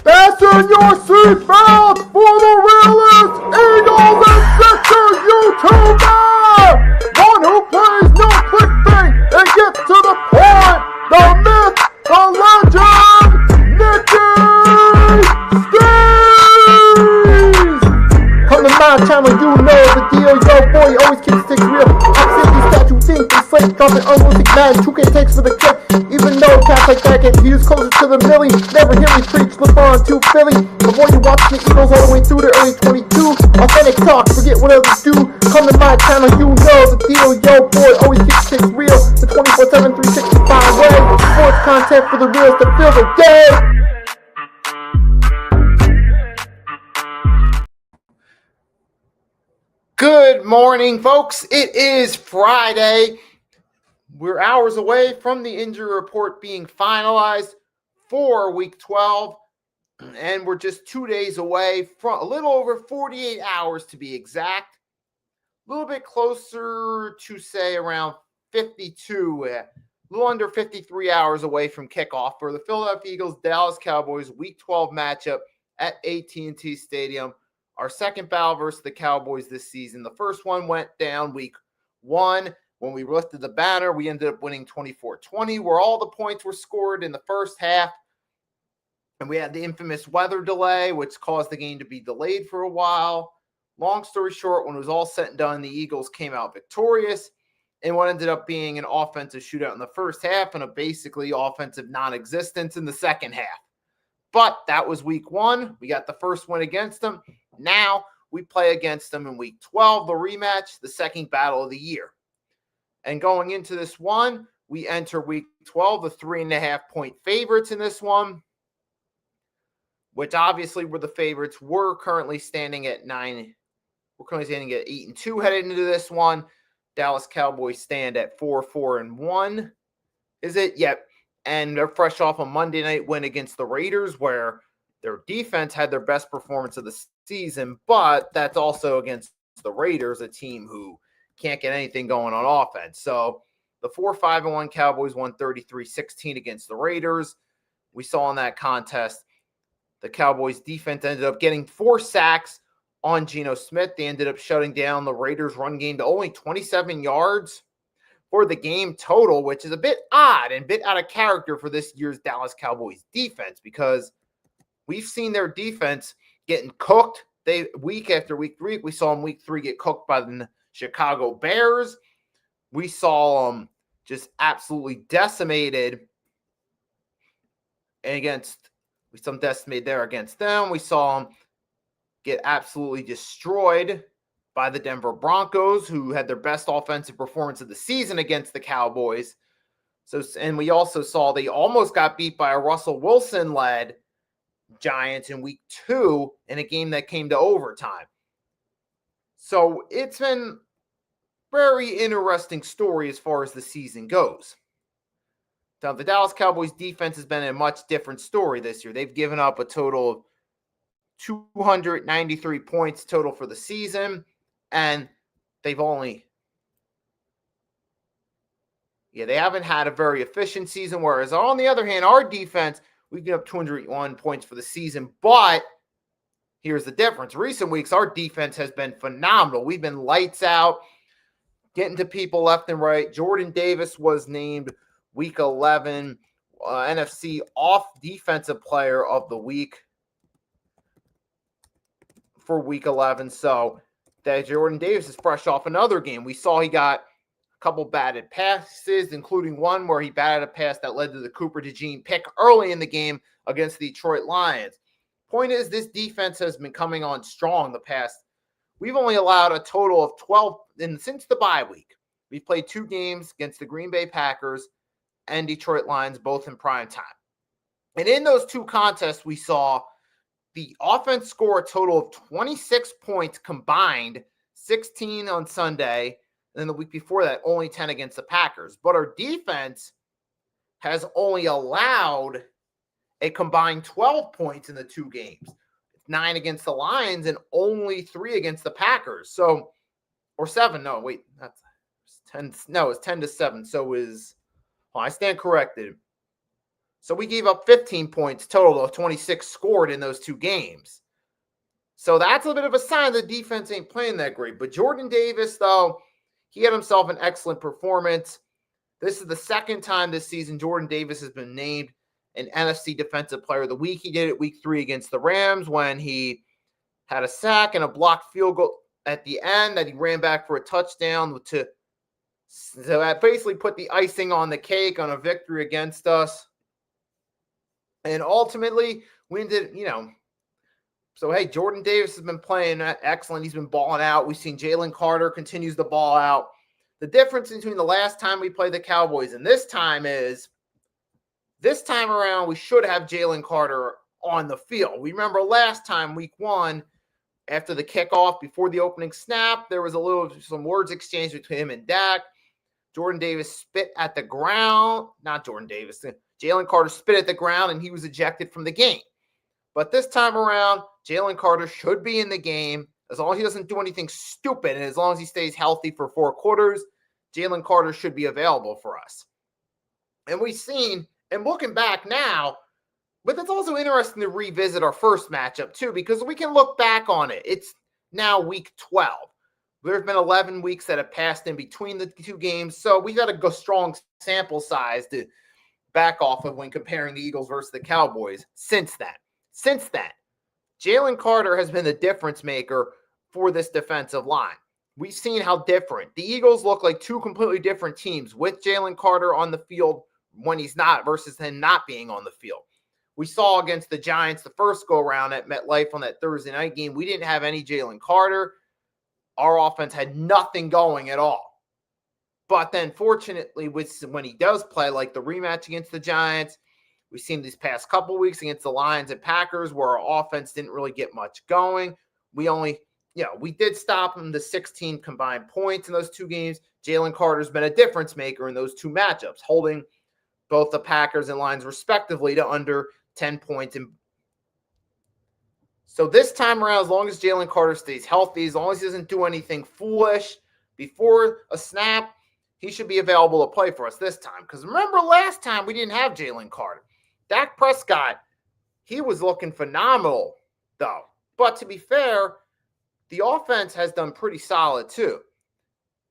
Fasten your seatbelts for the realest Eagles and Sixers YouTuber! One who plays no clickbait and gets to the point! The myth, the legend, Nicky Steves! On the My Channel, you know the deal. Yo, boy, always keeps things real. I'm simply statue think and slate, dropping unrealistic mad 2K takes for the kick. Even though cats like that get views closer to the millie, never hear me preach, flip on to Philly. Before you watch the Eagles all the way through the early 22, authentic talk, forget what others do. Come to my channel, you know the deal. Yo, boy, always keeps things real. The 24/7, 365 way. Sports content for the reals that fill the day. Good morning, folks. It is Friday. We're hours away from the injury report being finalized for Week 12, and we're just 2 days away from a little over 48 hours to be exact. A little bit closer to, say, around 52, a little under 53 hours away from kickoff for the Philadelphia Eagles-Dallas Cowboys Week 12 matchup at AT&T Stadium. Our second battle versus the Cowboys this season. The first one went down Week 1. When we lifted the banner, we ended up winning 24-20, where all the points were scored in the first half. And we had the infamous weather delay, which caused the game to be delayed for a while. Long story short, when it was all said and done, the Eagles came out victorious in what ended up being an offensive shootout in the first half and a basically offensive non-existence in the second half. But that was week 1. We got the first win against them. Now we play against them in week 12, the rematch, the second battle of the year. And going into this one, we enter week 12, the 3.5-point favorites in this one, which obviously were the favorites. We're currently standing at 9. We're currently standing at 8-2 headed into this one. Dallas Cowboys stand at 4-1. Is it? Yep. And they're fresh off a Monday night win against the Raiders, where their defense had their best performance of the season, but that's also against the Raiders, a team who can't get anything going on offense. So the 4-5-1 Cowboys won 33-16 against the Raiders. We saw in that contest, the Cowboys defense ended up getting 4 sacks on Geno Smith. They ended up shutting down the Raiders run game to only 27 yards for the game total, which is a bit odd and a bit out of character for this year's Dallas Cowboys defense, because we've seen their defense getting cooked. Week after week 3, we saw them week 3 get cooked by the Chicago Bears. We saw them just absolutely decimated against them. We saw them get absolutely destroyed by the Denver Broncos, who had their best offensive performance of the season against the Cowboys. And we also saw they almost got beat by a Russell Wilson-led Giants in week 2 in a game that came to overtime. So it's been very interesting story as far as the season goes. Now, the Dallas Cowboys defense has been a much different story this year. They've given up a total of 293 points total for the season, and they haven't had a very efficient season, whereas on the other hand, our defense, we get up 201 points for the season, but here's the difference. Recent weeks, our defense has been phenomenal. We've been lights out, getting to people left and right. Jordan Davis was named Week 11 NFC Off Defensive Player of the Week for Week 11. So that Jordan Davis is fresh off another game. We saw he got a couple batted passes, including one where he batted a pass that led to the Cooper DeJean pick early in the game against the Detroit Lions. Point is, this defense has been coming on strong the past. We've only allowed a total of 12 since the bye week. We've played 2 games against the Green Bay Packers and Detroit Lions, both in prime time. And in those 2 contests, we saw the offense score a total of 26 points combined, 16 on Sunday, and then the week before that, only 10 against the Packers. But our defense has only allowed a combined 12 points in the 2 games. 9 against the Lions and only 3 against the Packers. So, or 7. No, wait, that's 10. No, it's 10-7. So I stand corrected. So we gave up 15 points total of 26 scored in those 2 games. So that's a bit of a sign the defense ain't playing that great. But Jordan Davis, though, he had himself an excellent performance. This is the second time this season Jordan Davis has been named an NFC Defensive Player of the Week. He did it week 3 against the Rams when he had a sack and a blocked field goal at the end that he ran back for a touchdown so that basically put the icing on the cake on a victory against us. And ultimately, we ended, so hey, Jordan Davis has been playing excellent. He's been balling out. We've seen Jalen Carter continues to ball out. The difference between the last time we played the Cowboys and this time is, this time around, we should have Jalen Carter on the field. We remember last time, week 1, after the kickoff, before the opening snap, there was some words exchanged between him and Dak. Jordan Davis spit at the ground. Not Jordan Davis. Jalen Carter spit at the ground, and he was ejected from the game. But this time around, Jalen Carter should be in the game. As long as he doesn't do anything stupid, and as long as he stays healthy for 4 quarters, Jalen Carter should be available for us. And we've seen, and looking back now, but it's also interesting to revisit our first matchup too, because we can look back on it. It's now week 12. There's been 11 weeks that have passed in between the two games, so we got a strong sample size to back off of when comparing the Eagles versus the Cowboys. Since then, Jalen Carter has been the difference maker for this defensive line. We've seen how different. The Eagles look like two completely different teams with Jalen Carter on the field when he's not versus him not being on the field. We saw against the Giants the first go-around at MetLife on that Thursday night game. We didn't have any Jalen Carter. Our offense had nothing going at all. But then, fortunately, when he does play, like the rematch against the Giants, we've seen these past couple weeks against the Lions and Packers where our offense didn't really get much going. We did stop him to 16 combined points in those two games. Jalen Carter's been a difference maker in those two matchups, holding both the Packers and Lions respectively to under 10 points. So this time around, as long as Jalen Carter stays healthy, as long as he doesn't do anything foolish before a snap, he should be available to play for us this time. Because remember last time we didn't have Jalen Carter. Dak Prescott, he was looking phenomenal, though. But to be fair, the offense has done pretty solid, too.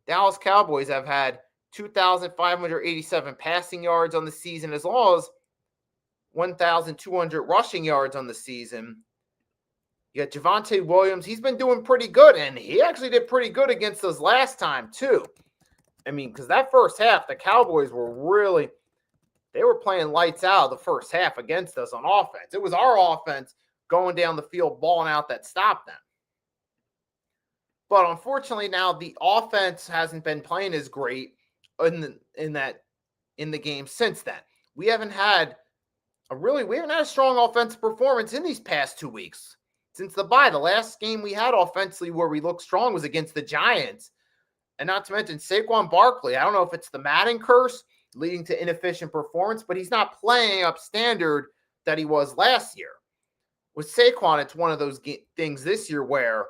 Dallas Cowboys have had 2,587 passing yards on the season, as well as 1,200 rushing yards on the season. You got Javonte Williams. He's been doing pretty good, and he actually did pretty good against us last time, too. I mean, because that first half, the Cowboys were they were playing lights out the first half against us on offense. It was our offense going down the field, balling out that stopped them. But unfortunately, now the offense hasn't been playing as great in the game since then. We haven't had a strong offensive performance in these past 2 weeks. Since the bye, the last game we had offensively where we looked strong was against the Giants. And not to mention Saquon Barkley. I don't know if it's the Madden curse leading to inefficient performance, but he's not playing up standard that he was last year. With Saquon, it's one of those things this year where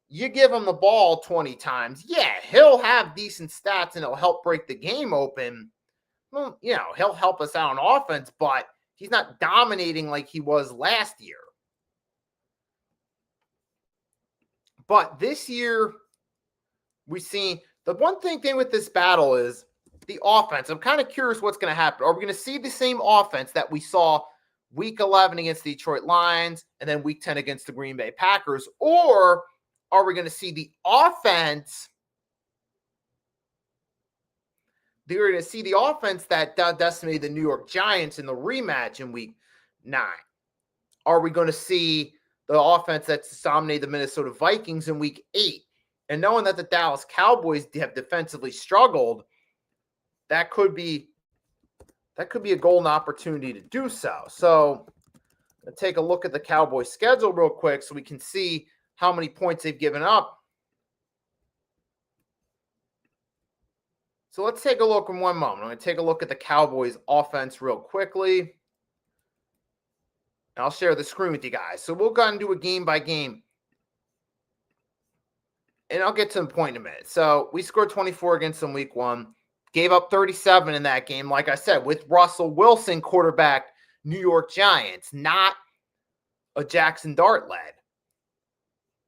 you give him the ball 20 times. Yeah, he'll have decent stats and it'll help break the game open. Well, he'll help us out on offense, but he's not dominating like he was last year. But this year, we see the one thing with this battle is the offense. I'm kind of curious what's going to happen. Are we going to see the same offense that we saw week 11 against the Detroit Lions and then week 10 against the Green Bay Packers? Or are we going to see the offense? They're going to see the offense that decimated the New York Giants in the rematch in week 9. Are we going to see the offense that dominated the Minnesota Vikings in week 8? And knowing that the Dallas Cowboys have defensively struggled, that could be a golden opportunity to do so. So let's take a look at the Cowboys schedule real quick so we can see how many points they've given up. So let's take a look in one moment. I'm going to take a look at the Cowboys offense real quickly. And I'll share the screen with you guys. So we'll go ahead and do a game by game. And I'll get to the point in a minute. So we scored 24 against them week 1. Gave up 37 in that game, like I said, with Russell Wilson quarterback New York Giants, not a Jackson Dart led.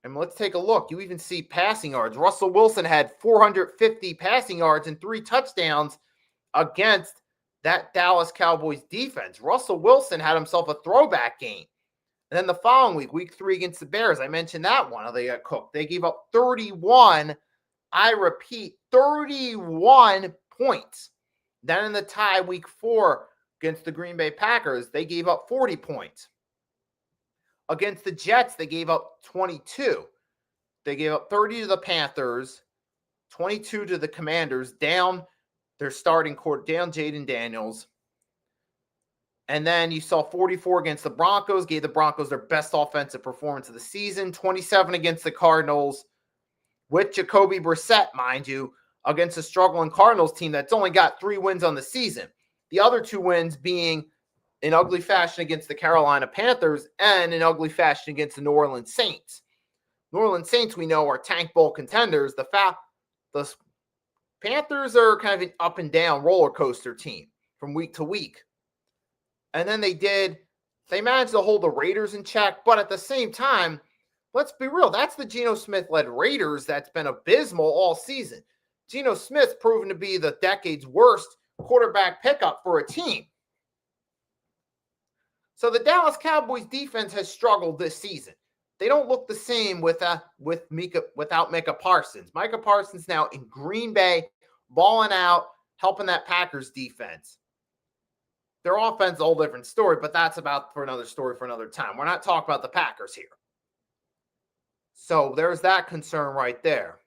And let's take a look. You even see passing yards. Russell Wilson had 450 passing yards and 3 touchdowns against that Dallas Cowboys defense. Russell Wilson had himself a throwback game. And then the following week, week 3 against the Bears, I mentioned that one. They got cooked. They gave up 31, I repeat, 31 points. Then in the tie, week 4 against the Green Bay Packers, they gave up 40 points. Against the Jets, they gave up 22. They gave up 30 to the Panthers, 22 to the Commanders, down their starting court, down Jaden Daniels. And then you saw 44 against the Broncos, gave the Broncos their best offensive performance of the season. 27 against the Cardinals with Jacoby Brissett, mind you, against a struggling Cardinals team that's only got 3 wins on the season. The other 2 wins being in ugly fashion against the Carolina Panthers and in ugly fashion against the New Orleans Saints. New Orleans Saints, we know, are tank bowl contenders. The Panthers are kind of an up and down roller coaster team from week to week. And then they managed to hold the Raiders in check, but at the same time, Let's be real. That's the Geno Smith-led Raiders that's been abysmal all season. Geno Smith's proven to be the decade's worst quarterback pickup for a team. So the Dallas Cowboys defense has struggled this season. They don't look the same without Micah Parsons. Micah Parsons now in Green Bay, balling out, helping that Packers defense. Their offense is a whole different story, but that's about for another story for another time. We're not talking about the Packers here. So there's that concern right there.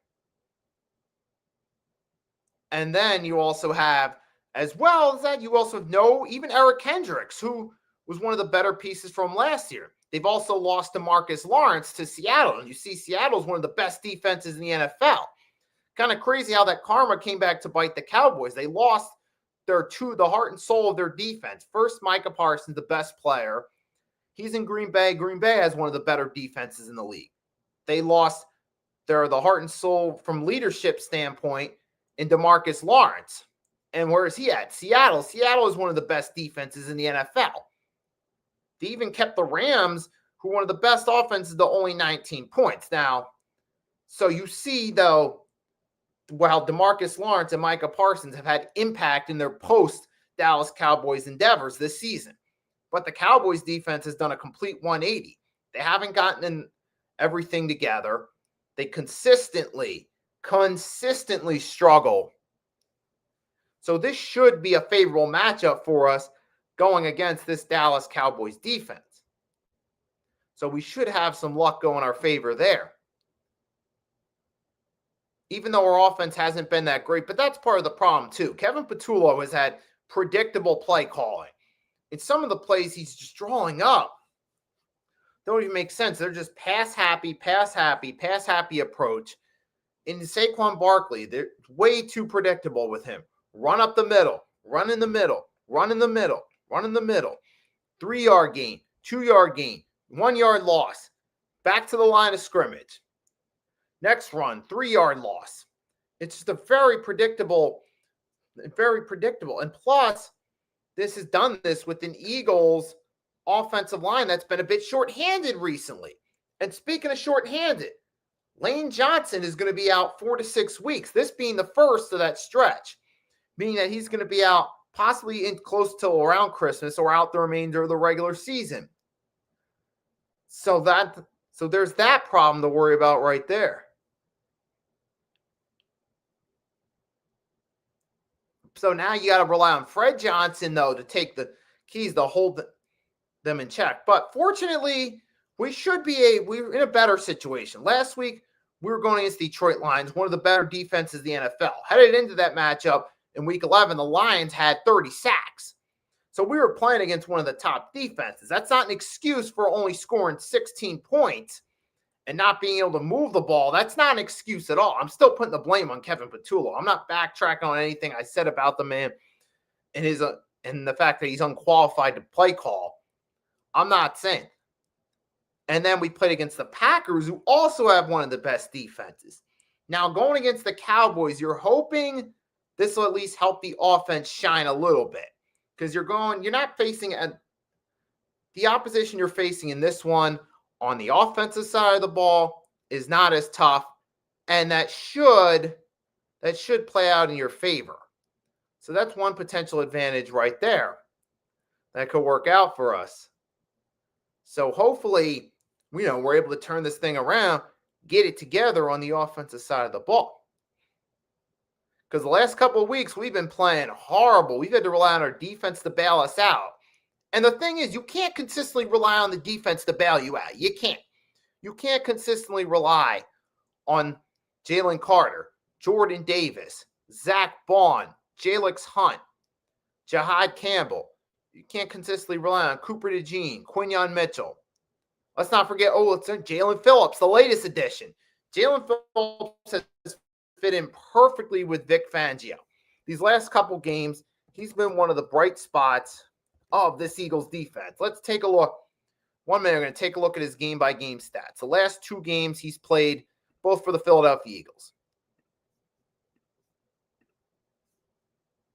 And then you also have, as well as that, you also have even Eric Kendricks, who was one of the better pieces from last year. They've also lost DeMarcus Lawrence to Seattle. And you see Seattle's one of the best defenses in the NFL. Kind of crazy how that karma came back to bite the Cowboys. They lost the heart and soul of their defense. First, Micah Parsons, the best player. He's in Green Bay. Green Bay has one of the better defenses in the league. They lost the heart and soul from leadership standpoint in DeMarcus Lawrence. And where is he at? Seattle. Seattle is one of the best defenses in the NFL. They even kept the Rams, who are one of the best offenses, to only 19 points. Now, so you see, though, while DeMarcus Lawrence and Micah Parsons have had impact in their post-Dallas Cowboys endeavors this season. But the Cowboys defense has done a complete 180. They haven't gotten everything together. They consistently struggle. So this should be a favorable matchup for us going against this Dallas Cowboys defense. So we should have some luck go in our favor there. Even though our offense hasn't been that great, but that's part of the problem too. Kevin Patullo has had predictable play calling. In some of the plays he's just drawing up don't even make sense. They're just pass happy approach. In Saquon Barkley, they're way too predictable with him. Run up the middle, run in the middle, run in the middle, run in the middle. 3-yard gain, 2-yard gain, 1-yard loss. Back to the line of scrimmage. Next run, 3-yard loss. It's just a very predictable. And plus, this has done this with an Eagles offensive line that's been a bit shorthanded recently. And speaking of shorthanded, Lane Johnson is going to be out 4 to 6 weeks, this being the first of that stretch, meaning that he's going to be out possibly in close to around Christmas or out the remainder of the regular season. So there's that problem to worry about right there. So now you got to rely on Fred Johnson, though, to take the keys to hold them in check. But fortunately, we're in a better situation. Last week, we were going against Detroit Lions, one of the better defenses in the NFL. Headed into that matchup in Week 11, the Lions had 30 sacks. So we were playing against one of the top defenses. That's not an excuse for only scoring 16 points and not being able to move the ball. That's not an excuse at all. I'm still putting the blame on Kevin Patullo. I'm not backtracking on anything I said about the man and the fact that he's unqualified to play call. I'm not saying. And then we played against the Packers, who also have one of the best defenses. Now, going against the Cowboys, you're hoping this will at least help the offense shine a little bit. Because you're not facing the opposition you're facing in this one on the offensive side of the ball is not as tough. And that should play out in your favor. So that's one potential advantage right there that could work out for us. So hopefully, we're able to turn this thing around, get it together on the offensive side of the ball. Because the last couple of weeks, we've been playing horrible. We've had to rely on our defense to bail us out. And the thing is, you can't consistently rely on the defense to bail you out. You can't. You can't consistently rely on Jalen Carter, Jordan Davis, Zach Bond, Jalix Hunt, Jahad Campbell. You can't consistently rely on Cooper DeJean, Quinyon Mitchell. Let's not forget, it's Jalen Phillips, the latest addition. Jalen Phillips has fit in perfectly with Vic Fangio. These last couple games, he's been one of the bright spots of this Eagles defense. Let's take a look. 1 minute, we're going to take a look at his game-by-game stats. The last 2 games he's played, both for the Philadelphia Eagles.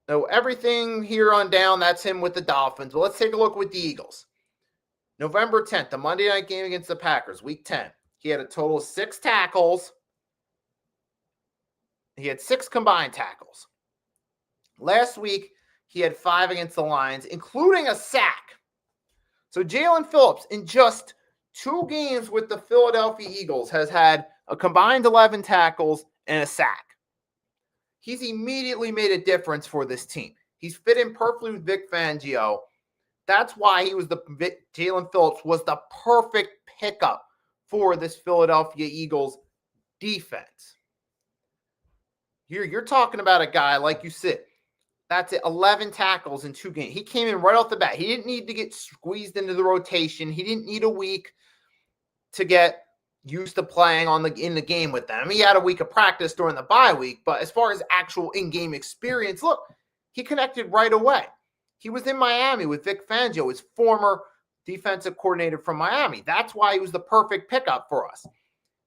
So everything here on down, that's him with the Dolphins. But let's take a look with the Eagles. November 10th, the Monday night game against the Packers, Week 10. He had a total of 6 tackles. He had 6 combined tackles. Last week, he had 5 against the Lions, including a sack. So Jalen Phillips, in just 2 games with the Philadelphia Eagles, has had a combined 11 tackles and a sack. He's immediately made a difference for this team. He's fit in perfectly with Vic Fangio. That's why Jalen Phillips was the perfect pickup for this Philadelphia Eagles defense. You're talking about a guy, like you said, that's it, 11 tackles in 2 games. He came in right off the bat. He didn't need to get squeezed into the rotation. He didn't need a week to get used to playing in the game with them. He had a week of practice during the bye week, but as far as actual in-game experience, look, he connected right away. He was in Miami with Vic Fangio, his former defensive coordinator from Miami. That's why he was the perfect pickup for us.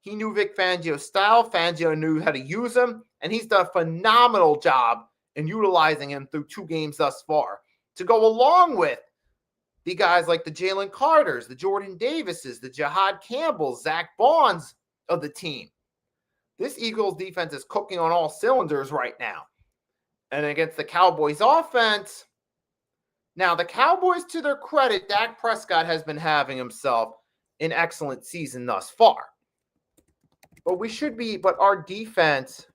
He knew Vic Fangio's style. Fangio knew how to use him, and he's done a phenomenal job in utilizing him through 2 games thus far to go along with the guys like the Jalen Carters, the Jordan Davises, the Jihad Campbells, Zach Bonds of the team. This Eagles defense is cooking on all cylinders right now. And against the Cowboys offense, now the Cowboys, to their credit, Dak Prescott has been having himself an excellent season thus far. But our defense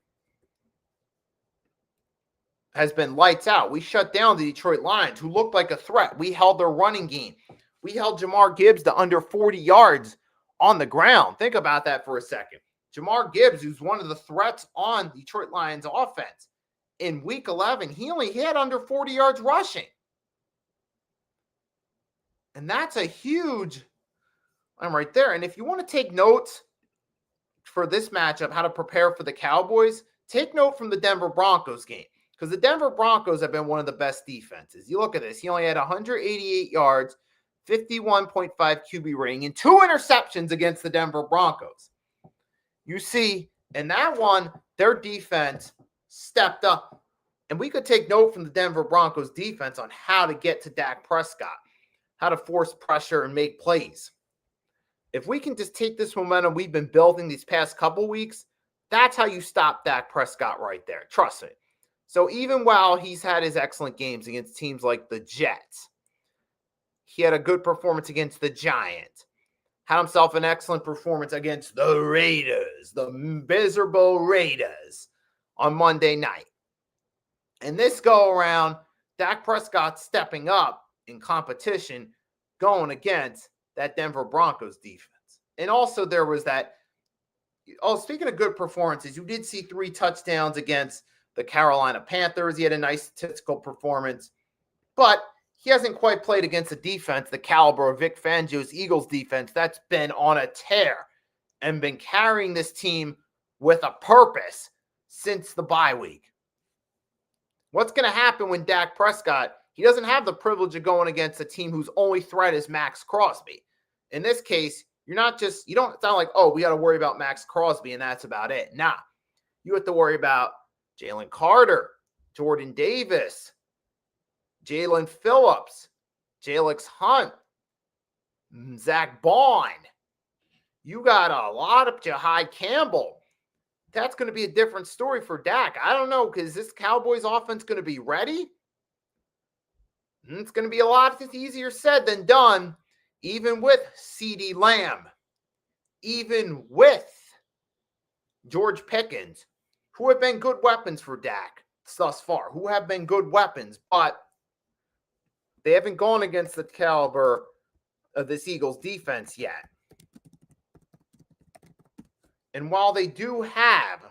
has been lights out. We shut down the Detroit Lions, who looked like a threat. We held their running game. We held Jamar Gibbs to under 40 yards on the ground. Think about that for a second. Jamar Gibbs, who's one of the threats on Detroit Lions offense, in week 11, he only had under 40 yards rushing. And that's a huge, I'm right there. And if you want to take notes for this matchup, how to prepare for the Cowboys, take note from the Denver Broncos game. Because the Denver Broncos have been one of the best defenses. You look at this. He only had 188 yards, 51.5 QB rating, and 2 interceptions against the Denver Broncos. You see, in that one, their defense stepped up. And we could take note from the Denver Broncos defense on how to get to Dak Prescott, how to force pressure and make plays. If we can just take this momentum we've been building these past couple weeks, that's how you stop Dak Prescott right there. Trust me. So even while he's had his excellent games against teams like the Jets, he had a good performance against the Giants, had himself an excellent performance against the Raiders, the miserable Raiders, on Monday night. And this go around, Dak Prescott stepping up in competition going against that Denver Broncos defense. And also there was that, speaking of good performances, you did see 3 touchdowns against the Carolina Panthers. He had a nice statistical performance, but he hasn't quite played against a defense the caliber of Vic Fangio's Eagles defense that's been on a tear and been carrying this team with a purpose since the bye week. What's going to happen when Dak Prescott, he doesn't have the privilege of going against a team whose only threat is Max Crosby. In this case, you don't sound like, we got to worry about Max Crosby and that's about it. Nah, you have to worry about Jalen Carter, Jordan Davis, Jalen Phillips, Jalix Hunt, Zach Bond. You got a lot of Jihad Campbell. That's going to be a different story for Dak. I don't know, because this Cowboys offense going to be ready? It's going to be a lot easier said than done, even with CeeDee Lamb, even with George Pickens, who have been good weapons for Dak thus far, who have been good weapons, but they haven't gone against the caliber of this Eagles defense yet. And while they do have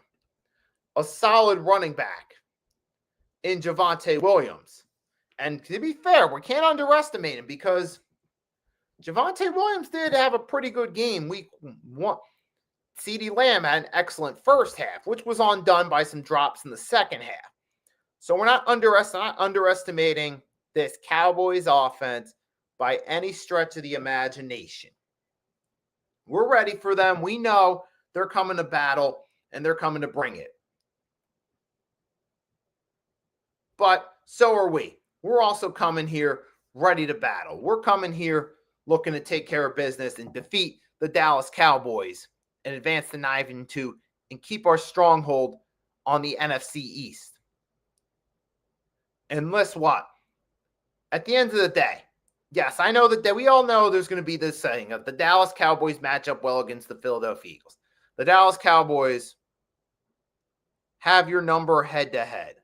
a solid running back in Javonte Williams, and to be fair, we can't underestimate him because Javonte Williams did have a pretty good game week 1. CeeDee Lamb had an excellent first half, which was undone by some drops in the second half. So we're not underestimating this Cowboys offense by any stretch of the imagination. We're ready for them. We know they're coming to battle, and they're coming to bring it. But so are we. We're also coming here ready to battle. We're coming here looking to take care of business and defeat the Dallas Cowboys and advance to 9-2 and keep our stronghold on the NFC East. And guess what? At the end of the day, yes, I know that we all know there's going to be this saying of the Dallas Cowboys match up well against the Philadelphia Eagles. The Dallas Cowboys have your number head to head.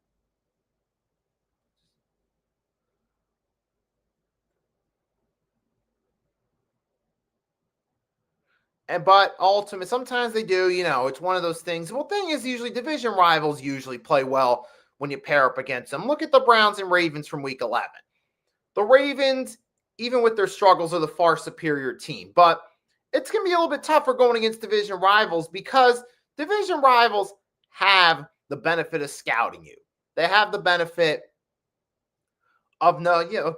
But ultimately, sometimes they do, it's one of those things. Well, thing is, usually division rivals usually play well when you pair up against them. Look at the Browns and Ravens from week 11. The Ravens, even with their struggles, are the far superior team. But it's going to be a little bit tougher going against division rivals because division rivals have the benefit of scouting you. They have the benefit of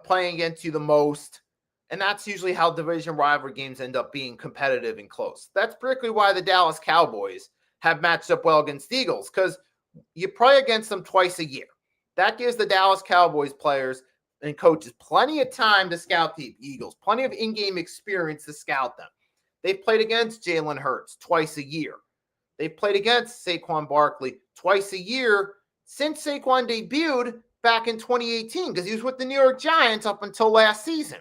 playing against you the most. And that's usually how division rivalry games end up being competitive and close. That's particularly why the Dallas Cowboys have matched up well against the Eagles, because you play against them twice a year. That gives the Dallas Cowboys players and coaches plenty of time to scout the Eagles, plenty of in-game experience to scout them. They've played against Jalen Hurts twice a year. They've played against Saquon Barkley twice a year since Saquon debuted back in 2018, because he was with the New York Giants up until last season.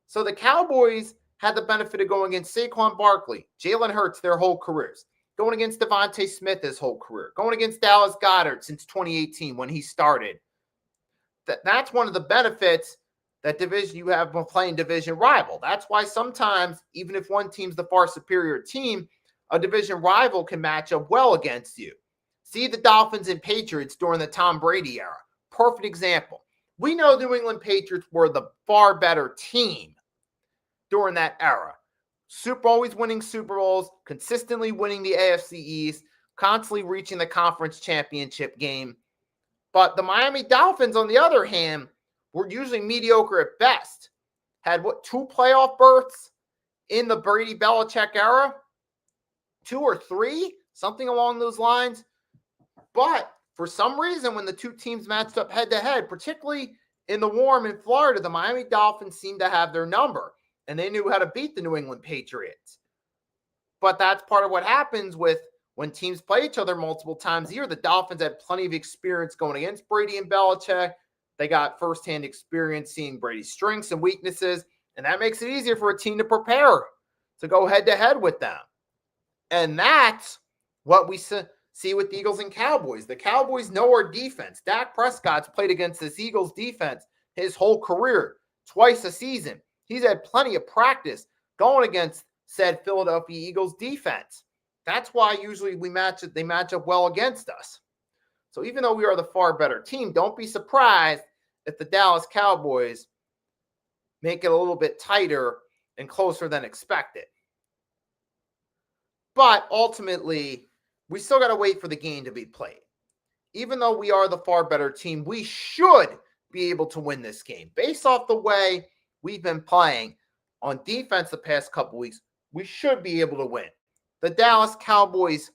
So the Cowboys had the benefit of going against Saquon Barkley, Jalen Hurts their whole careers, going against Devontae Smith his whole career, going against Dallas Goedert since 2018 when he started. That's one of the benefits that division you have when playing division rival. That's why sometimes, even if one team's the far superior team, a division rival can match up well against you. See the Dolphins and Patriots during the Tom Brady era. Perfect example. We know New England Patriots were the far better team during that era. Always winning Super Bowls, consistently winning the AFC East, constantly reaching the conference championship game. But the Miami Dolphins, on the other hand, were usually mediocre at best. Had 2 playoff berths in the Brady-Belichick era? 2 or 3? Something along those lines. But for some reason, when the two teams matched up head-to-head, particularly in the warm in Florida, the Miami Dolphins seemed to have their number, and they knew how to beat the New England Patriots. But that's part of what happens with when teams play each other multiple times a year. The Dolphins had plenty of experience going against Brady and Belichick. They got firsthand experience seeing Brady's strengths and weaknesses, and that makes it easier for a team to prepare to go head-to-head with them. And that's what we see with the Eagles and Cowboys. The Cowboys know our defense. Dak Prescott's played against this Eagles defense his whole career, twice a season. He's had plenty of practice going against said Philadelphia Eagles defense. That's why usually they match up well against us. So even though we are the far better team, don't be surprised if the Dallas Cowboys make it a little bit tighter and closer than expected. But ultimately, we still got to wait for the game to be played. Even though we are the far better team, we should be able to win this game. Based off the way we've been playing on defense the past couple weeks, we should be able to win. The Dallas Cowboys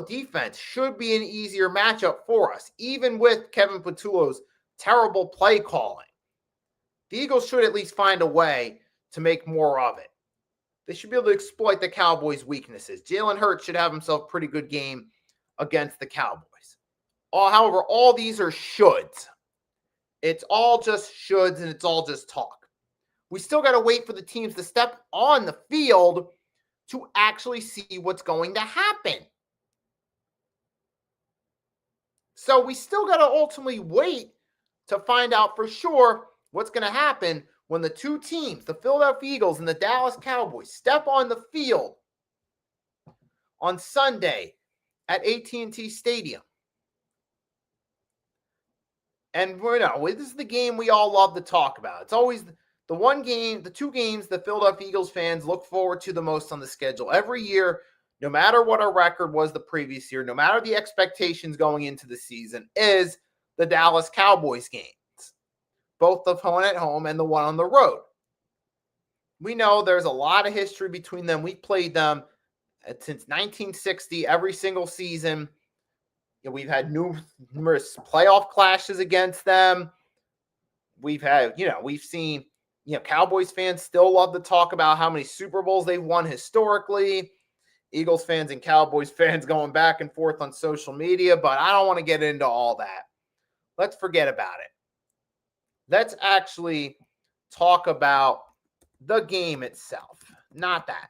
defense should be an easier matchup for us, even with Kevin Patullo's terrible play calling. The Eagles should at least find a way to make more of it. They should be able to exploit the Cowboys' weaknesses. Jalen Hurts should have himself a pretty good game against the Cowboys. However, all these are shoulds. It's all just shoulds and it's all just talk. We still got to wait for the teams to step on the field to actually see what's going to happen. So we still got to ultimately wait to find out for sure what's going to happen when the two teams, the Philadelphia Eagles and the Dallas Cowboys, step on the field on Sunday at AT&T Stadium. And this is the game we all love to talk about. It's always the two games the Philadelphia Eagles fans look forward to the most on the schedule every year, no matter what our record was the previous year, no matter the expectations going into the season, is the Dallas Cowboys games. Both the one at home and the one on the road. We know there's a lot of history between them. We played them since 1960, every single season. We've had numerous playoff clashes against them. We've seen Cowboys fans still love to talk about how many Super Bowls they've won historically. Eagles fans and Cowboys fans going back and forth on social media, but I don't want to get into all that. Let's forget about it. Let's actually talk about the game itself, not that.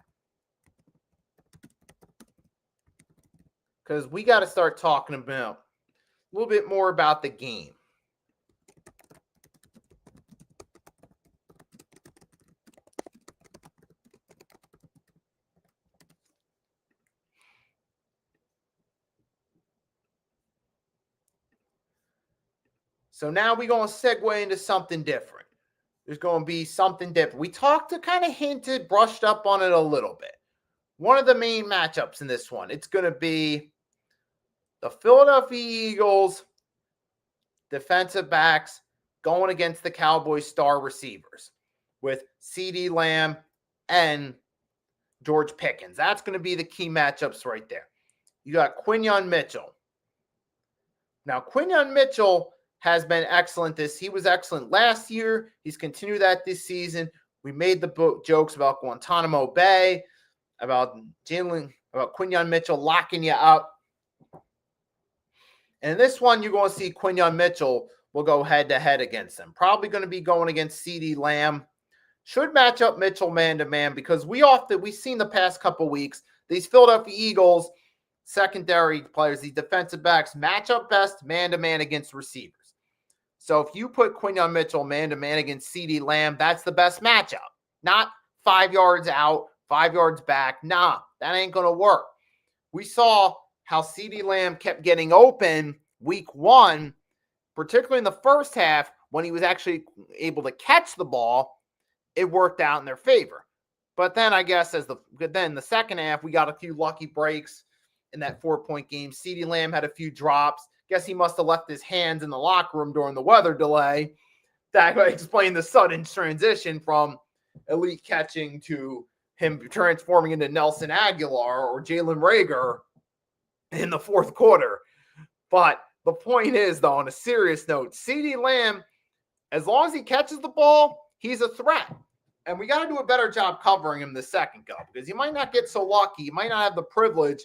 Because we got to start talking about a little bit more about the game. So now we're going to segue into something different. There's going to be something different. We talked to kind of hinted, brushed up on it a little bit. One of the main matchups in this one, it's going to be the Philadelphia Eagles defensive backs going against the Cowboys star receivers with CeeDee Lamb and George Pickens. That's going to be the key matchups right there. You got Quinyon Mitchell. Now, Quinyon Mitchell has been excellent. He was excellent last year. He's continued that this season. We made the jokes about Guantanamo Bay, about Quinyon Mitchell locking you up. And in this one, you're going to see Quinyon Mitchell will go head-to-head against him. Probably going to be going against CeeDee Lamb. Should match up Mitchell man-to-man because we've seen the past couple weeks, these Philadelphia Eagles secondary players, these defensive backs, match up best man-to-man against receivers. So if you put Quinyon Mitchell man-to-man against CeeDee Lamb, that's the best matchup. Not 5 yards out, 5 yards back. Nah, that ain't going to work. We saw how CeeDee Lamb kept getting open week 1, particularly in the first half when he was actually able to catch the ball. It worked out in their favor. But then I guess the second half, we got a few lucky breaks in that 4-point game. CeeDee Lamb had a few drops. Guess he must have left his hands in the locker room during the weather delay. That would explain the sudden transition from elite catching to him transforming into Nelson Aguilar or Jalen Reagor in the fourth quarter. But the point is, though, on a serious note, CeeDee Lamb, as long as he catches the ball, he's a threat. And we got to do a better job covering him the second go because you might not get so lucky. You might not have the privilege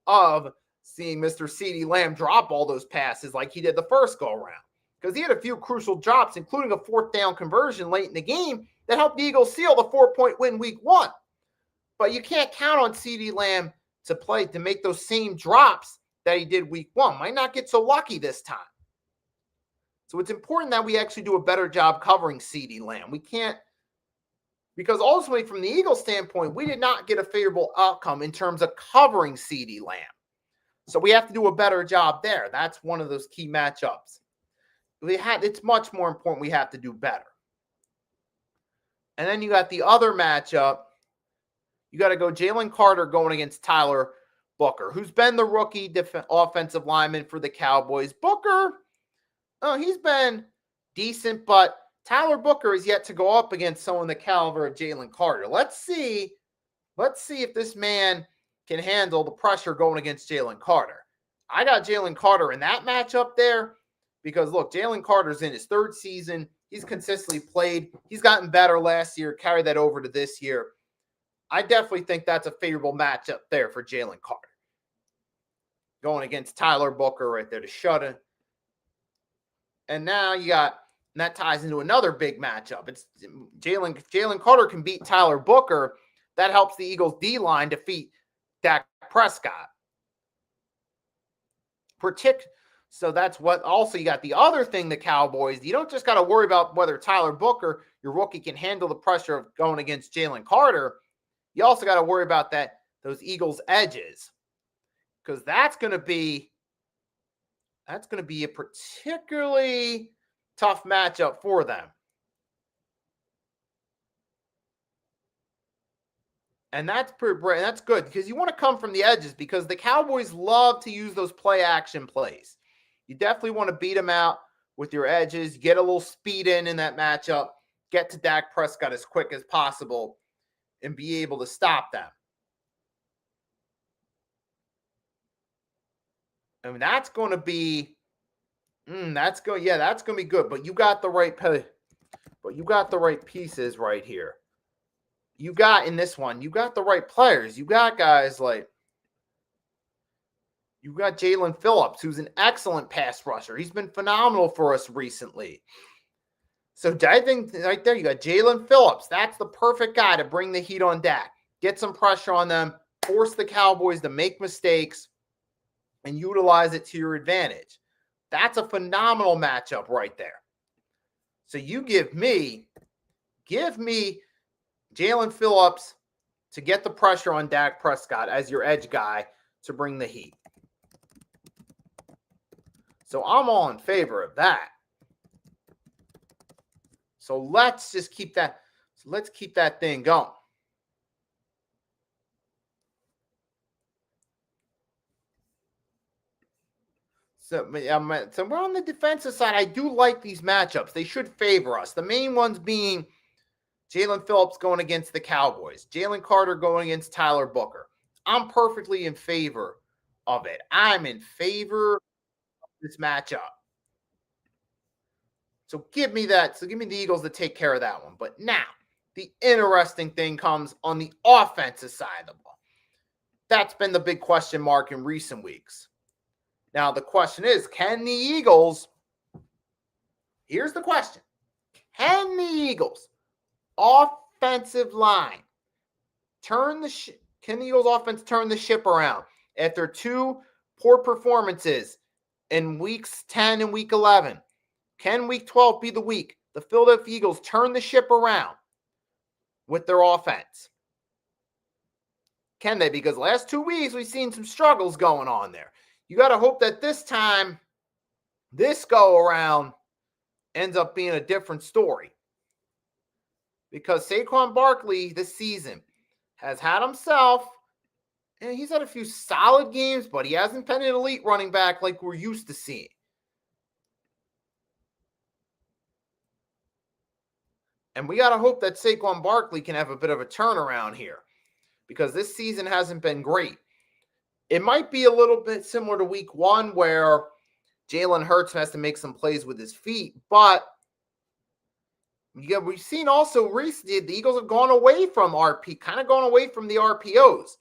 of seeing Mr. CeeDee Lamb drop all those passes like he did the first go around because he had a few crucial drops, including a 4th down conversion late in the game that helped the Eagles seal the 4-point win week 1. But you can't count on CeeDee Lamb to make those same drops that he did week 1. Might not get so lucky this time. So it's important that we actually do a better job covering CeeDee Lamb. We can't, because ultimately from the Eagles standpoint, we did not get a favorable outcome in terms of covering CeeDee Lamb. So we have to do a better job there. That's one of those key matchups. It's much more important we have to do better. And then you got the other matchup. You got to go Jalen Carter going against Tyler Booker, who's been the rookie offensive lineman for the Cowboys. Booker, he's been decent, but Tyler Booker is yet to go up against someone the caliber of Jalen Carter. Let's see if this man can handle the pressure going against Jalen Carter. I got Jalen Carter in that matchup there because, look, Jalen Carter's in his 3rd season. He's consistently played. He's gotten better last year, carried that over to this year. I definitely think that's a favorable matchup there for Jalen Carter. Going against Tyler Booker right there to shut it. And now that ties into another big matchup. It's Jalen Carter can beat Tyler Booker. That helps the Eagles D-line defeat Dak Prescott. So that's what also you got the other thing, the Cowboys. You don't just got to worry about whether Tyler Booker, your rookie, can handle the pressure of going against Jalen Carter. You also got to worry about those Eagles edges. Because that's going to be a particularly tough matchup for them. And that's good because you want to come from the edges because the Cowboys love to use those play action plays. You definitely want to beat them out with your edges, get a little speed in that matchup, get to Dak Prescott as quick as possible, and be able to stop them. I mean, that's going to be good. But you got the right play. but you got the right pieces right here. You got in this one, you got the right players. You got guys like, you got Jalen Phillips, who's an excellent pass rusher. He's been phenomenal for us recently. So I think right there, you got Jalen Phillips. That's the perfect guy to bring the heat on Dak. Get some pressure on them, force the Cowboys to make mistakes, and utilize it to your advantage. That's a phenomenal matchup right there. So you give me Jalen Phillips to get the pressure on Dak Prescott as your edge guy to bring the heat. So I'm all in favor of that. So let's just keep that. So let's keep that thing going. So we're on the defensive side. I do like these matchups. They should favor us. The main ones being Jalen Phillips going against the Cowboys, Jalen Carter going against Tyler Booker. I'm perfectly in favor of it. I'm in favor of this matchup. So give me that. So give me the Eagles to take care of that one. But now, the interesting thing comes on the offensive side of the ball. That's been the big question mark in recent weeks. Now, the question is, can the Eagles, here's the question, can the Eagles offensive line can the Eagles offense turn the ship around after two poor performances in weeks 10 and week 11? Can week 12 be the week the Philadelphia Eagles turn the ship around with their offense? Can they? Because the last 2 weeks, we've seen some struggles going on there. You got to hope that this time, this go around ends up being a different story. Because Saquon Barkley this season has had himself, and he's had a few solid games, but he hasn't been an elite running back like we're used to seeing. And we got to hope that Saquon Barkley can have a bit of a turnaround here, because this season hasn't been great. It might be a little bit similar to week 1 where Jalen Hurts has to make some plays with his feet, but we've seen also recently the Eagles have gone away from kind of gone away from the RPOs.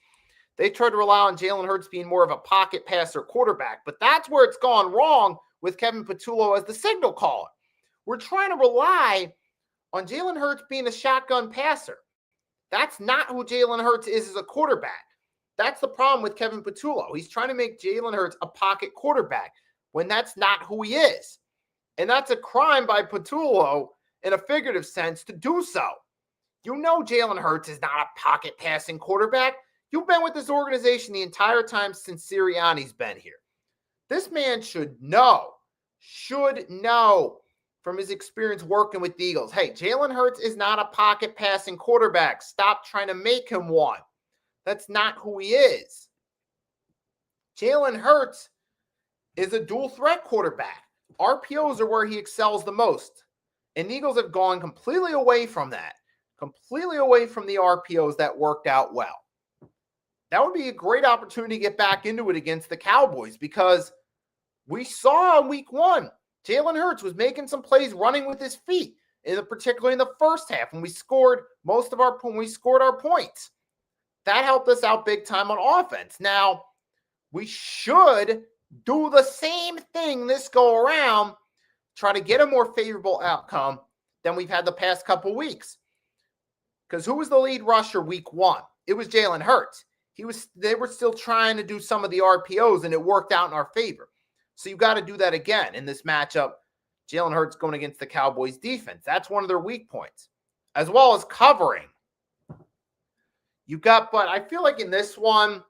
They tried to rely on Jalen Hurts being more of a pocket passer quarterback, but that's where it's gone wrong with Kevin Patullo as the signal caller. We're trying to rely on Jalen Hurts being a shotgun passer. That's not who Jalen Hurts is as a quarterback. That's the problem with Kevin Patullo. He's trying to make Jalen Hurts a pocket quarterback when that's not who he is. And that's a crime by Patullo in a figurative sense to do so. You know Jalen Hurts is not a pocket passing quarterback. You've been with this organization the entire time since Sirianni's been here. This man should know from his experience working with the Eagles. Hey, Jalen Hurts is not a pocket passing quarterback. Stop trying to make him one. That's not who he is. Jalen Hurts is a dual threat quarterback. RPOs are where he excels the most. And the Eagles have gone completely away from that. Completely away from the RPOs that worked out well. That would be a great opportunity to get back into it against the Cowboys, because we saw in week 1, Jalen Hurts was making some plays running with his feet, particularly in the first half when we scored our points. That helped us out big time on offense. Now, we should do the same thing this go around, try to get a more favorable outcome than we've had the past couple weeks. Because who was the lead rusher week 1? It was Jalen Hurts. They were still trying to do some of the RPOs, and it worked out in our favor. So you got to do that again in this matchup. Jalen Hurts going against the Cowboys defense. That's one of their weak points, as well as covering. But I feel like in this one,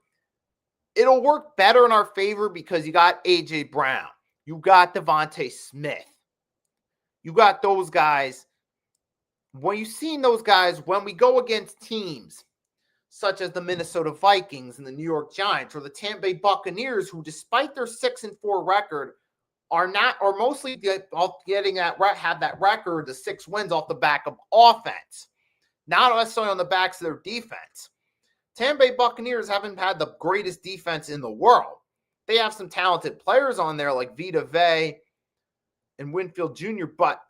it'll work better in our favor because you got A.J. Brown. You got Devontae Smith. You got those guys. When you've seen those guys, when we go against teams such as the Minnesota Vikings and the New York Giants or the Tampa Bay Buccaneers, who despite their 6-4 record are mostly getting have that record, the 6 wins off the back of offense, not necessarily on the backs of their defense. Tampa Bay Buccaneers haven't had the greatest defense in the world. They have some talented players on there like Vita Vea and Winfield Jr., but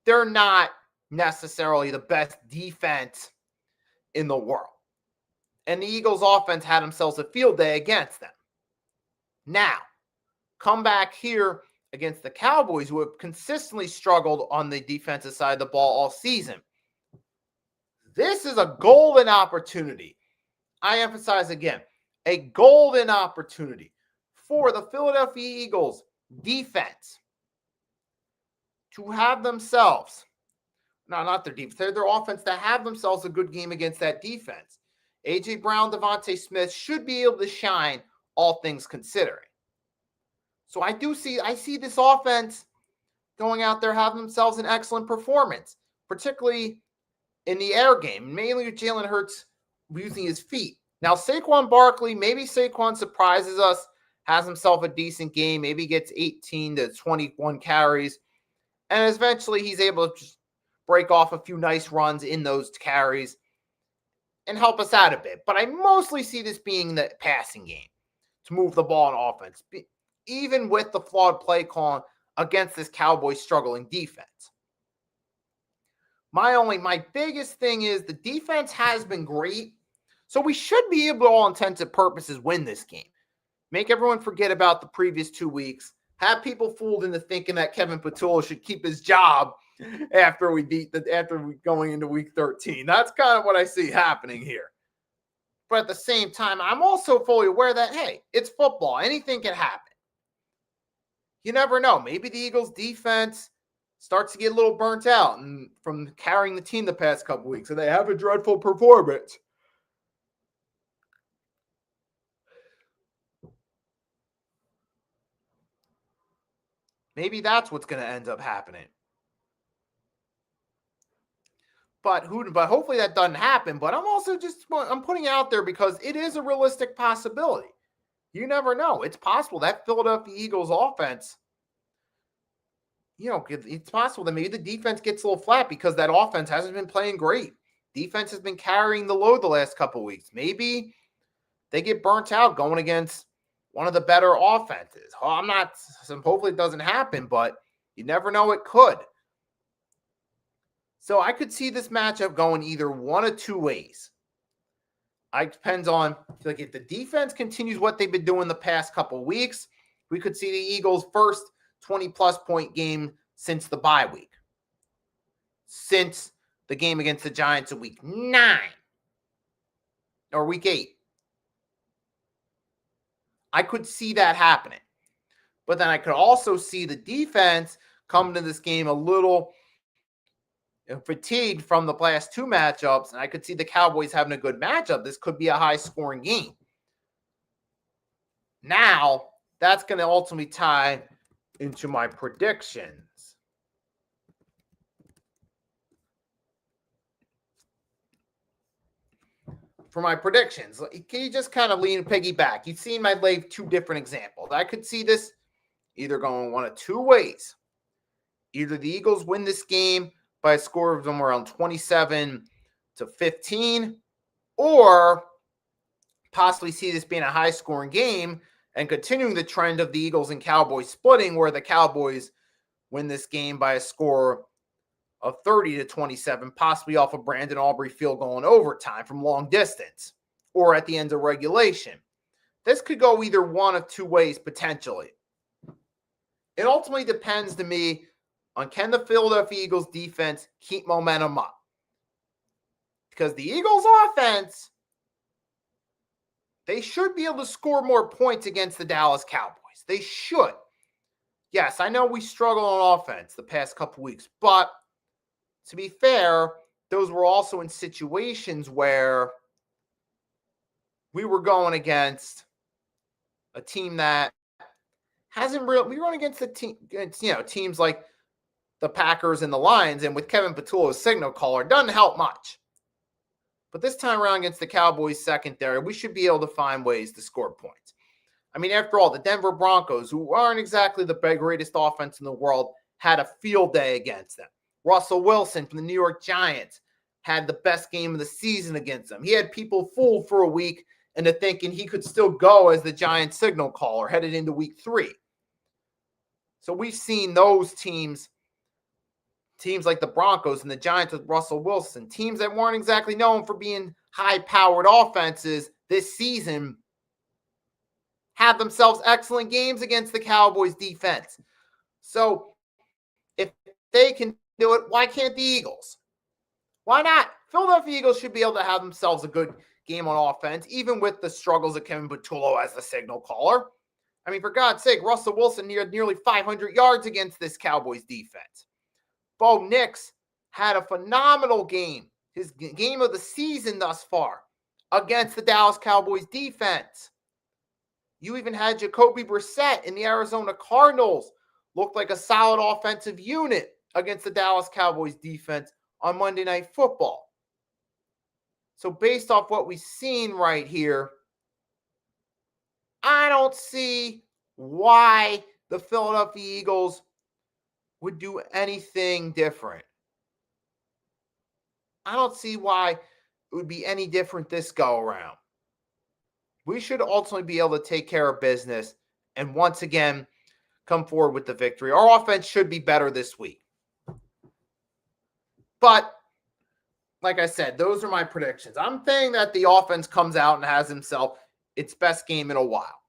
they're not necessarily the best defense in the world. And the Eagles offense had themselves a field day against them. Now, come back here against the Cowboys, who have consistently struggled on the defensive side of the ball all season. This is a golden opportunity. I emphasize again, a golden opportunity for the Philadelphia Eagles defense to have themselves, no, not their defense, their offense, to have themselves a good game against that defense. A.J. Brown, Devontae Smith should be able to shine, all things considering. So I see this offense going out there having themselves an excellent performance, particularly in the air game, mainly with Jalen Hurts using his feet. Now, Saquon Barkley, maybe Saquon surprises us, has himself a decent game, maybe gets 18 to 21 carries, and eventually he's able to just break off a few nice runs in those carries and help us out a bit. But I mostly see this being the passing game to move the ball on offense, even with the flawed play calling against this Cowboys struggling defense. My biggest thing is the defense has been great, so we should be able to, all intents and purposes, win this game. Make everyone forget about the previous 2 weeks. Have people fooled into thinking that Kevin Patullo should keep his job after we going into week 13. That's kind of what I see happening here. But at the same time, I'm also fully aware that, hey, it's football. Anything can happen. You never know. Maybe the Eagles defense starts to get a little burnt out from carrying the team the past couple weeks, and they have a dreadful performance. Maybe that's what's going to end up happening. But hopefully that doesn't happen. But I'm putting it out there because it is a realistic possibility. You never know. It's possible that Philadelphia Eagles offense, it's possible that maybe the defense gets a little flat because that offense hasn't been playing great. Defense has been carrying the load the last couple of weeks. Maybe they get burnt out going against one of the better offenses. Hopefully it doesn't happen, but you never know, it could. So I could see this matchup going either one of two ways. It depends on, if the defense continues what they've been doing the past couple of weeks, we could see the Eagles' first 20-plus point game since the bye week. Since the game against the Giants in week 9. Or week 8. I could see that happening. But then I could also see the defense coming to this game a little fatigued from the last 2 matchups, and I could see the Cowboys having a good matchup. This could be a high-scoring game. Now, that's going to ultimately tie into my predictions. For my predictions, can you just kind of piggyback? You've seen my lay 2 different examples. I could see this either going one of 2 ways. Either the Eagles win this game by a score of somewhere around 27-15, or possibly see this being a high-scoring game and continuing the trend of the Eagles and Cowboys splitting, where the Cowboys win this game by a score of 30-27, possibly off a Brandon Aubrey field goal in overtime from long distance, or at the end of regulation. This could go either one of 2 ways potentially. It ultimately depends to me on, can the Philadelphia Eagles defense keep momentum up? Because the Eagles offense, they should be able to score more points against the Dallas Cowboys. They should. Yes, I know we struggle on offense the past couple weeks, but to be fair, those were also in situations where we were going against a team that we run against teams like the Packers and the Lions, and with Kevin Patullo as signal caller, doesn't help much. But this time around against the Cowboys secondary, we should be able to find ways to score points. I mean, after all, the Denver Broncos, who aren't exactly the greatest offense in the world, had a field day against them. Russell Wilson from the New York Giants had the best game of the season against them. He had people fooled for a week into thinking he could still go as the Giants signal caller headed into week 3. So we've seen those teams teams like the Broncos and the Giants with Russell Wilson, teams that weren't exactly known for being high-powered offenses this season, have themselves excellent games against the Cowboys defense. So if they can do it, why can't the Eagles? Why not? Philadelphia Eagles should be able to have themselves a good game on offense, even with the struggles of Kevin Patullo as the signal caller. I mean, for God's sake, Russell Wilson nearly 500 yards against this Cowboys defense. Bo Nix had a phenomenal game, his game of the season thus far, against the Dallas Cowboys defense. You even had Jacoby Brissett in the Arizona Cardinals looked like a solid offensive unit against the Dallas Cowboys defense on Monday Night Football. So based off what we've seen right here, I don't see why the Philadelphia Eagles would do anything different. I don't see why it would be any different this go around. We should ultimately be able to take care of business and once again come forward with the victory. Our offense should be better this week. But like I said, those are my predictions. I'm saying that the offense comes out and has himself its best game in a while.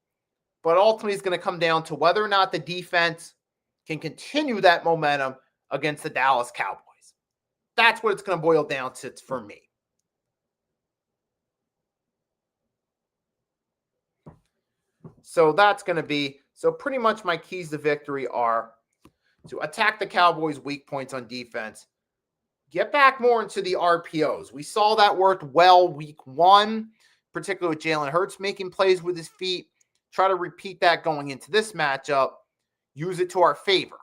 But ultimately, it's going to come down to whether or not the defense can continue that momentum against the Dallas Cowboys. That's what it's going to boil down to for me. So that's going to be, so pretty much my keys to victory are to attack the Cowboys' weak points on defense, get back more into the RPOs. We saw that worked well week one, particularly with Jalen Hurts making plays with his feet. Try to repeat that going into this matchup. Use it to our favor.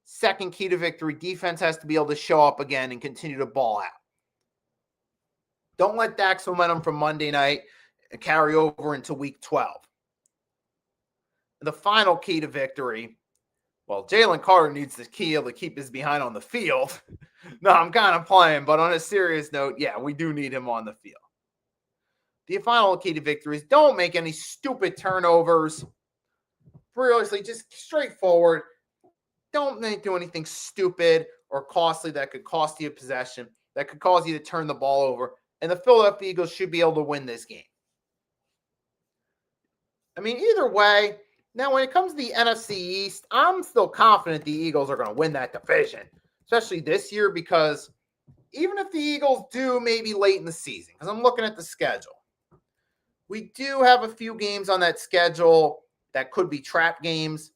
Second key to victory, defense has to be able to show up again and continue to ball out. Don't let Dak's momentum from Monday night carry over into week 12. The final key to victory, well, Jalen Carter needs the key to keep his behind on the field. No, I'm kind of playing, but on a serious note, yeah, we do need him on the field. The final key to victory is don't make any stupid turnovers. Seriously, just straightforward. Don't do anything stupid or costly that could cost you a possession, that could cause you to turn the ball over. And the Philadelphia Eagles should be able to win this game. I mean, either way, now when it comes to the NFC East, I'm still confident the Eagles are going to win that division, especially this year, because even if the Eagles do maybe late in the season, because I'm looking at the schedule, we do have a few games on that schedule that could be trap games.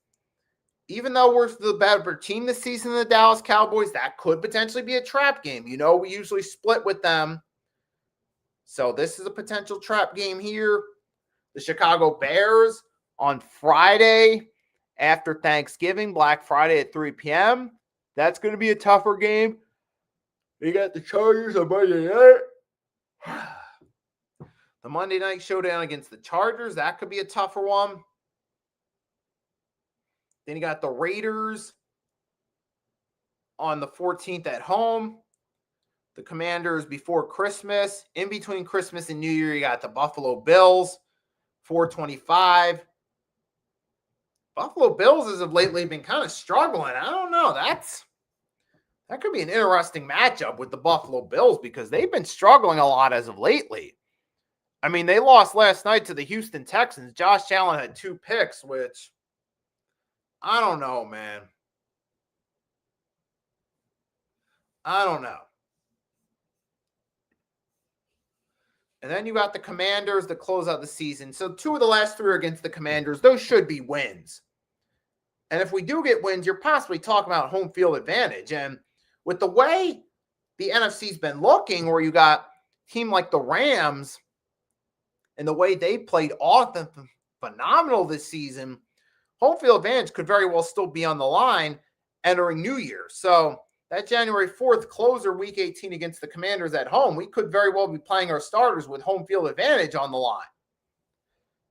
Even though we're the better team this season than the Dallas Cowboys, that could potentially be a trap game. You know, we usually split with them. So this is a potential trap game here. The Chicago Bears on Friday after Thanksgiving, Black Friday at 3 p.m. That's going to be a tougher game. You got the Chargers on Monday night. The Monday night showdown against the Chargers, that could be a tougher one. Then you got the Raiders on the 14th at home. The Commanders before Christmas. In between Christmas and New Year, you got the Buffalo Bills, 425. Buffalo Bills as of lately been kind of struggling. I don't know. That could be an interesting matchup with the Buffalo Bills because they've been struggling a lot as of lately. I mean, they lost last night to the Houston Texans. Josh Allen had 2 picks, which I don't know, man. I don't know. And then you got the Commanders to close out the season. So 2 of the last 3 are against the Commanders. Those should be wins. And if we do get wins, you're possibly talking about home field advantage. And with the way the NFC's been looking, where you got a team like the Rams and the way they played phenomenal this season, home field advantage could very well still be on the line entering New Year. So that January 4th closer week 18 against the Commanders at home, we could very well be playing our starters with home field advantage on the line.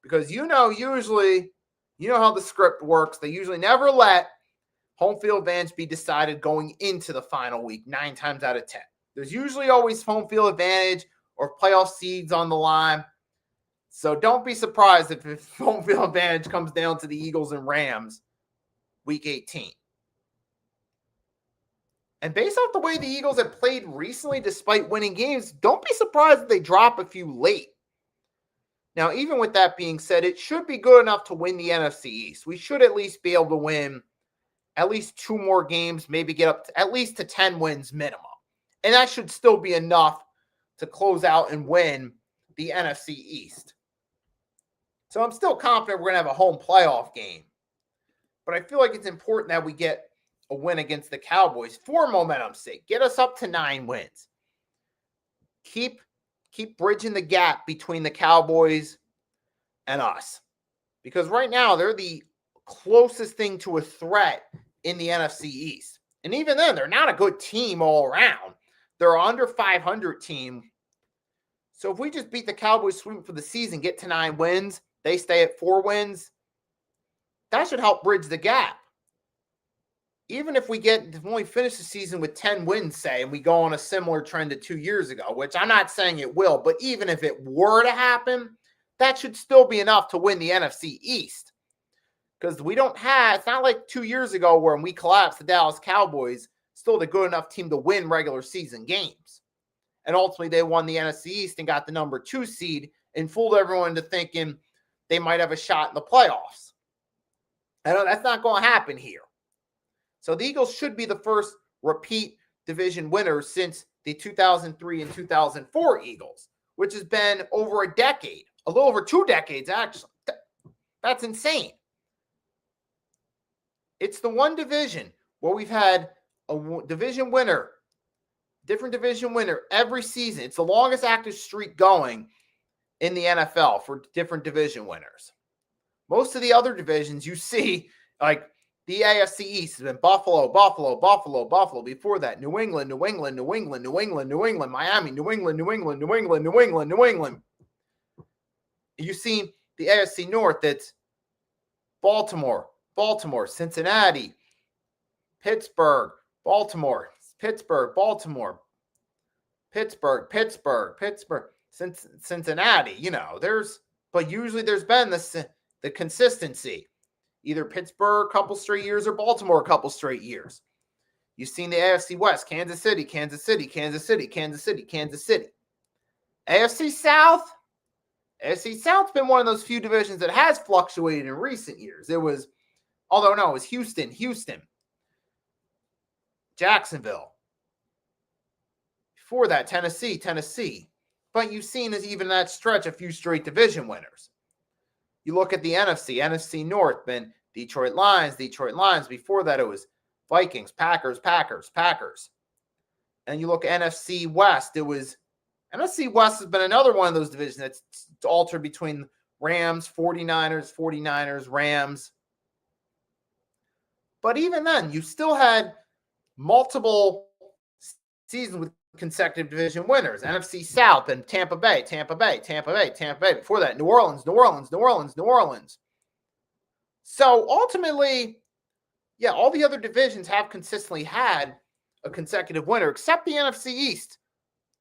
Because usually, you know how the script works. They usually never let home field advantage be decided going into the final week 9 times out of 10. There's usually always home field advantage or playoff seeds on the line. So don't be surprised if home field advantage comes down to the Eagles and Rams week 18. And based off the way the Eagles have played recently, despite winning games, don't be surprised if they drop a few late. Now, even with that being said, it should be good enough to win the NFC East. We should at least be able to win at least 2 more games, maybe get up to, at least to 10 wins minimum. And that should still be enough to close out and win the NFC East. So I'm still confident we're going to have a home playoff game. But I feel like it's important that we get a win against the Cowboys for momentum's sake. Get us up to 9 wins. Keep bridging the gap between the Cowboys and us. Because right now, they're the closest thing to a threat in the NFC East. And even then, they're not a good team all around. They're an under 500 team. So if we just beat the Cowboys, sweep for the season, get to 9 wins, they stay at 4 wins, that should help bridge the gap. Even if we only finish the season with 10 wins, say, and we go on a similar trend to 2 years ago, which I'm not saying it will, but even if it were to happen, that should still be enough to win the NFC East. Because it's not like 2 years ago where when we collapsed, the Dallas Cowboys still the good enough team to win regular season games. And ultimately, they won the NFC East and got the number 2 seed and fooled everyone into thinking they might have a shot in the playoffs. I know that's not going to happen here. So the Eagles should be the first repeat division winners since the 2003 and 2004 Eagles, which has been over a decade, a little over 2 decades, actually. That's insane. It's the one division where we've had a division winner, different division winner every season. It's the longest active streak going in the NFL for different division winners. Most of the other divisions you see, like the AFC East has been Buffalo. Before that, New England, Miami, New England. You see the AFC North, that's Baltimore, Cincinnati, Pittsburgh, Baltimore, Cincinnati. But usually there's been the consistency. Either Pittsburgh a couple straight years or Baltimore a couple straight years. You've seen the AFC West, Kansas City. AFC South's been one of those few divisions that has fluctuated in recent years. It was Houston, Jacksonville. Before that, Tennessee. But you've seen as even that stretch a few straight division winners. You look at the NFC North, been Detroit Lions. Before that, it was Vikings, Packers. And you look at NFC West, NFC West has been another one of those divisions that's altered between Rams, 49ers, Rams. But even then, you still had multiple seasons with consecutive division winners. NFC South and Tampa Bay. Before that, New Orleans. So ultimately, all the other divisions have consistently had a consecutive winner, except the NFC East.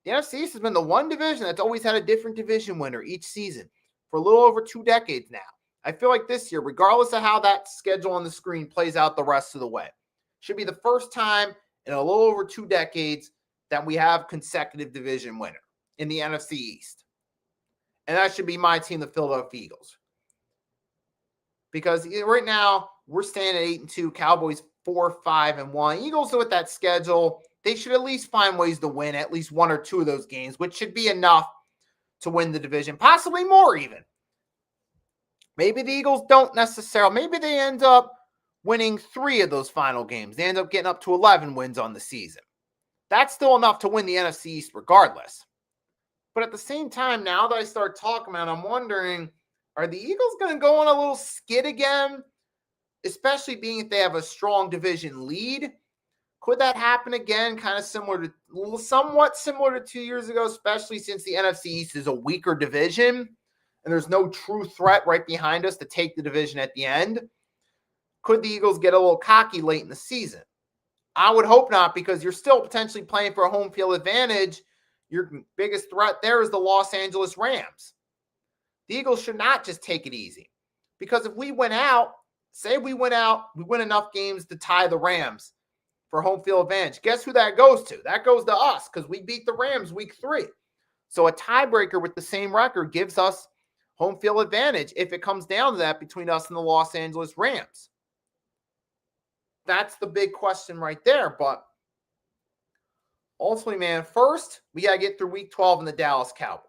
The NFC East has been the one division that's always had a different division winner each season for a little over 2 decades now. I feel like this year, regardless of how that schedule on the screen plays out the rest of the way, should be the first time in a little over 2 decades that we have consecutive division winner in the NFC East. And that should be my team, the Philadelphia Eagles. Because right now, we're staying at 8-2, Cowboys 4-5-1. Eagles, with that schedule, they should at least find ways to win at least 1 or 2 of those games, which should be enough to win the division, possibly more even. Maybe the Eagles don't necessarily, maybe they end up winning 3 of those final games. They end up getting up to 11 wins on the season. That's still enough to win the NFC East regardless. But at the same time, now that I start talking about it, I'm wondering, are the Eagles going to go on a little skid again? Especially being if they have a strong division lead. Could that happen again? Somewhat similar to 2 years ago, especially since the NFC East is a weaker division and there's no true threat right behind us to take the division at the end. Could the Eagles get a little cocky late in the season? I would hope not, because you're still potentially playing for a home field advantage. Your biggest threat there is the Los Angeles Rams. The Eagles should not just take it easy, because if we win out, we win enough games to tie the Rams for home field advantage. Guess who that goes to? That goes to us because we beat the Rams week 3. So a tiebreaker with the same record gives us home field advantage if it comes down to that between us and the Los Angeles Rams. That's the big question right there. But ultimately, man, first, we got to get through week 12 in the Dallas Cowboys.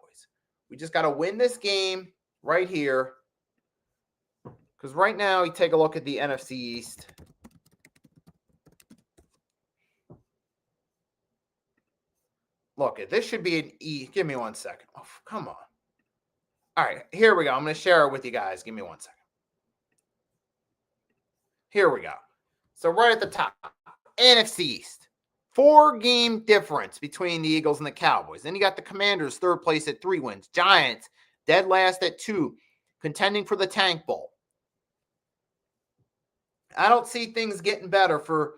We just got to win this game right here. Because right now, you take a look at the NFC East. Look, this should be an E. Give me 1 second. Oh, come on. All right, here we go. I'm going to share it with you guys. Give me 1 second. Here we go. So right at the top, NFC East. 4-game difference between the Eagles and the Cowboys. Then you got the Commanders, 3rd place at 3 wins. Giants, dead last at 2, contending for the Tank Bowl. I don't see things getting better for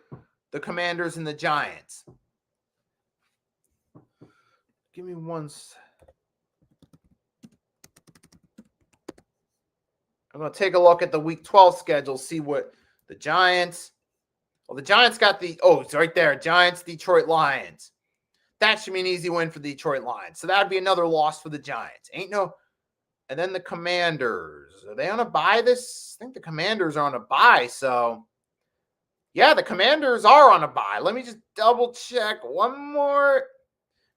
the Commanders and the Giants. Give me 1 second. I'm going to take a look at the Week 12 schedule, see what the Giants... Well, the Giants got it's right there. Giants, Detroit Lions. That should be an easy win for the Detroit Lions. So that would be another loss for the Giants. And then the Commanders. Are they on a bye this? I think the Commanders are on a bye. So, yeah, the Commanders are on a bye. Let me just double check one more.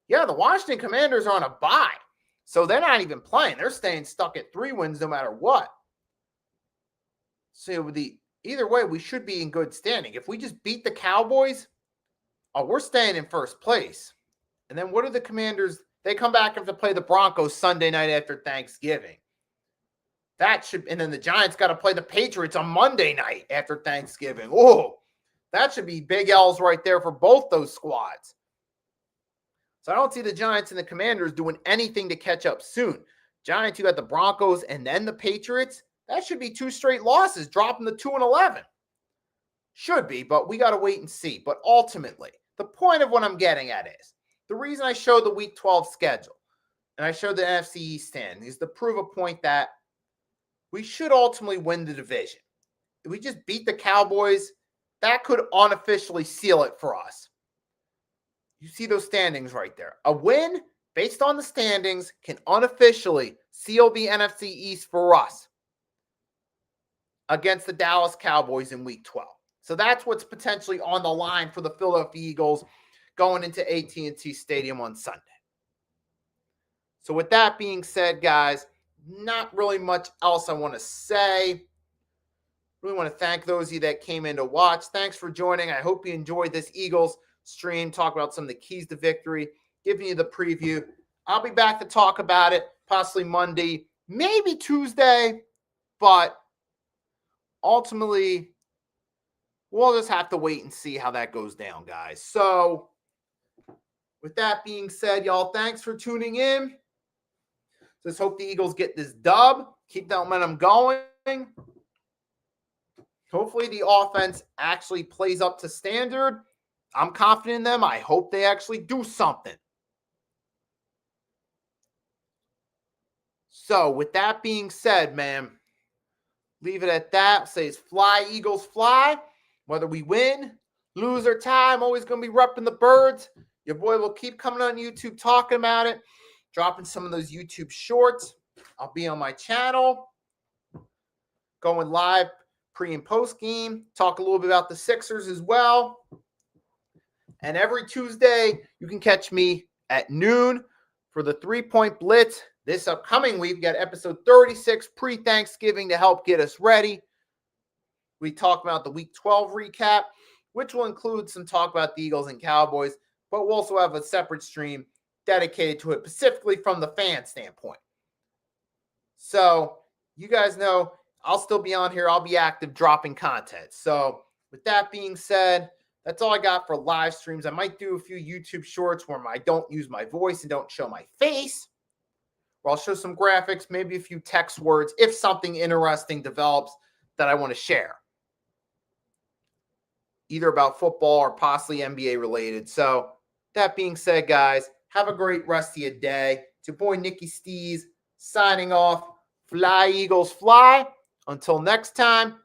Yeah, the Washington Commanders are on a bye. So they're not even playing. They're staying stuck at 3 wins no matter what. So either way, we should be in good standing. If we just beat the Cowboys, we're staying in first place. And then what are the Commanders? They come back and have to play the Broncos Sunday night after Thanksgiving. And then the Giants got to play the Patriots on Monday night after Thanksgiving. Oh, that should be big L's right there for both those squads. So I don't see the Giants and the Commanders doing anything to catch up soon. Giants, you got the Broncos and then the Patriots. That should be 2 straight losses, dropping the 2-11. Should be, but we got to wait and see. But ultimately, the point of what I'm getting at is the reason I showed the Week 12 schedule and I showed the NFC East stand is to prove a point that we should ultimately win the division. If we just beat the Cowboys, that could unofficially seal it for us. You see those standings right there. A win based on the standings can unofficially seal the NFC East for us against the Dallas Cowboys in Week 12. So that's what's potentially on the line for the Philadelphia Eagles going into AT&T Stadium on Sunday. So with that being said, guys, not really much else I want to say. Really want to thank those of you that came in to watch. Thanks for joining. I hope you enjoyed this Eagles stream, talk about some of the keys to victory, giving you the preview. I'll be back to talk about it possibly Monday, maybe Tuesday, but ultimately, we'll just have to wait and see how that goes down, guys. So, with that being said, y'all, thanks for tuning in. Just hope the Eagles get this dub, keep that momentum going. Hopefully, the offense actually plays up to standard. I'm confident in them. I hope they actually do something. So, with that being said, man, leave it at that. Say it's fly, Eagles, fly. Whether we win, lose, or tie, I'm always going to be repping the birds. Your boy will keep coming on YouTube talking about it, dropping some of those YouTube shorts. I'll be on my channel, going live pre and post game, talk a little bit about the Sixers as well. And every Tuesday, you can catch me at noon for the 3-point blitz. This upcoming week, we got episode 36 pre-Thanksgiving to help get us ready. We talk about the Week 12 recap, which will include some talk about the Eagles and Cowboys, but we'll also have a separate stream dedicated to it, specifically from the fan standpoint. So you guys know I'll still be on here. I'll be active dropping content. So with that being said, that's all I got for live streams. I might do a few YouTube shorts where I don't use my voice and don't show my face. Where I'll show some graphics, maybe a few text words, if something interesting develops that I want to share. Either about football or possibly NBA related. So that being said, guys, have a great rest of your day. It's your boy, Nicky Stees, signing off. Fly, Eagles, fly. Until next time,